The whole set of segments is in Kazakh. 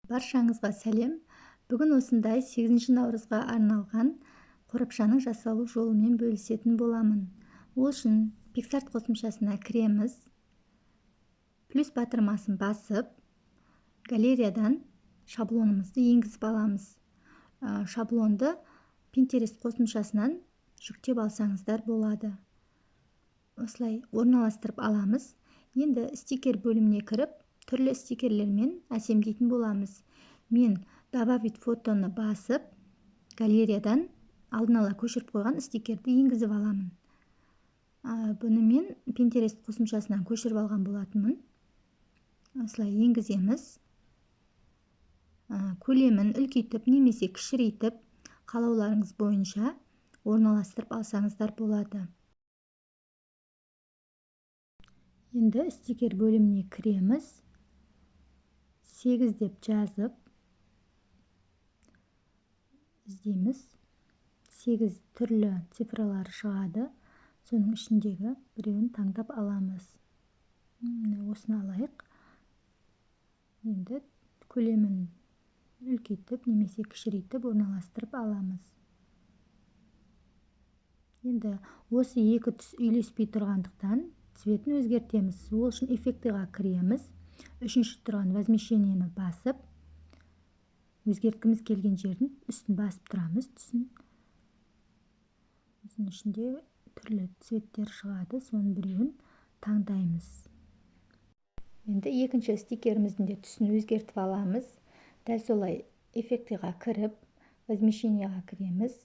Баршаңызға сәлем. Бүгін осындай 8 наурызға арналған қорапшаның жасалу жолымен бөлісетін боламын. Ол үшін PicsArt қосымшасына кіреміз. Плюс батырмасын басып, галереядан шаблонымызды енгізіп аламыз. Шаблонды Pinterest қосымшасынан жүктеп алсаңыздар болады. Осылай орналастырып аламыз. Енді стикер бөліміне кіріп, түрлі стикерлермен әсемдейтін боламыз. Мен добавить фотоны басып, галереядан алдын ала көшіріп қойған стикерді енгізіп аламын. Бұны мен Pinterest қосымшасынан көшіріп алған болатынмын. Осылай енгіземіз. Көлемін үлкейтіп немесе кішірейтіп, қалауларыңыз бойынша орналастырып алсаңыздар болады. Енді стикер бөліміне кіреміз. 8 деп жазып іздейміз. 8 түрлі цифралар шығады. Соның ішіндегі біреуін таңдап аламыз. Осыны алайық. Енді көлемін үлкейтіп немесе кішірейтіп орналастырып аламыз. Енді осы екі түс үйлеспей тұрғандықтан цветін өзгертеміз. Ол үшін эффектіға кіреміз. Үшінші тұрған возмещениені басып, өзгерткіміз келген жердің үстін басып тұрамыз, түсін. Осының ішінде түрлі цветтер шығады, соның біреуін таңдаймыз. Енді екінші стикеріміздің де түсін өзгертіп аламыз. Дәл солай эффектіға кіріп, возмещениеға кіреміз.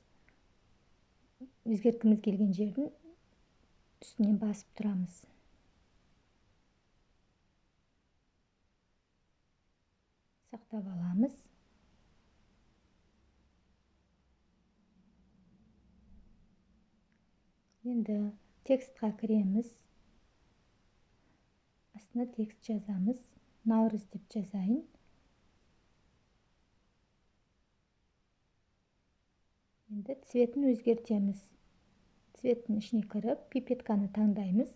Өзгерткіміз келген жердің үстінен басып тұрамыз. Сақтап аламыз. Енді текстқа кіреміз. Астына текст жазамыз. Наурыз деп жазайын. Енді цветін өзгертеміз. Цветтің ішіне кіріп, пипетканы таңдаймыз.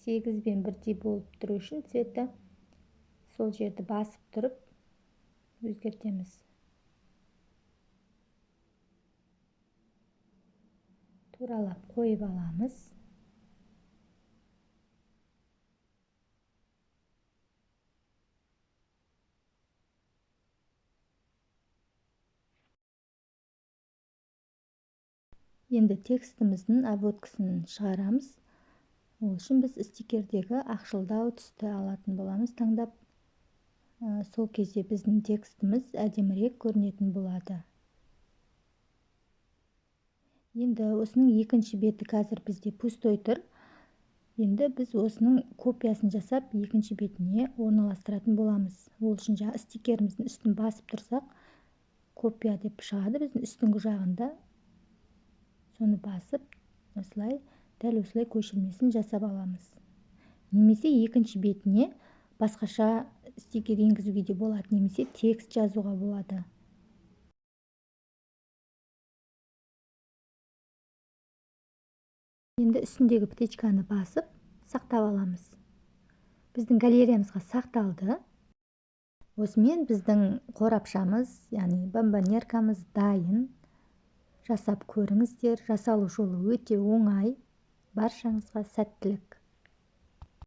Сегізбен бірдей болып тұру үшін цветті сол жерді басып тұрып өзгертеміз. Туралап қойып аламыз. Енді текстіміздің обводкасын шығарамыз. Ол үшін біз стикердегі ақшылдау түсті алатын боламыз таңдап. Сол кезде біздің текстіміз әдемірек көрінетін болады. Енді осының екінші беті қазір бізде пустой тұр. Енді біз осының копиясын жасап, екінші бетіне орналастыратын боламыз. Ол үшін стикеріміздің үстін басып тұрсақ, копия деп шығады біздің үстіңгі жағында. Соны басып, осылай, дәл осылай көшірмесін жасап аламыз. Немесе екінші бетіне басқаша стикер енгізуге де болады, немесе текст жазуға болады. Енді үстіндегі птичканы басып, сақтап аламыз. Біздің галереямызға сақталды. Осымен біздің қорапшамыз, яғни бомбонеркамыз дайын. Жасап көріңіздер. Жасалу жолы өте оңай. Баршаңызға сәттілік.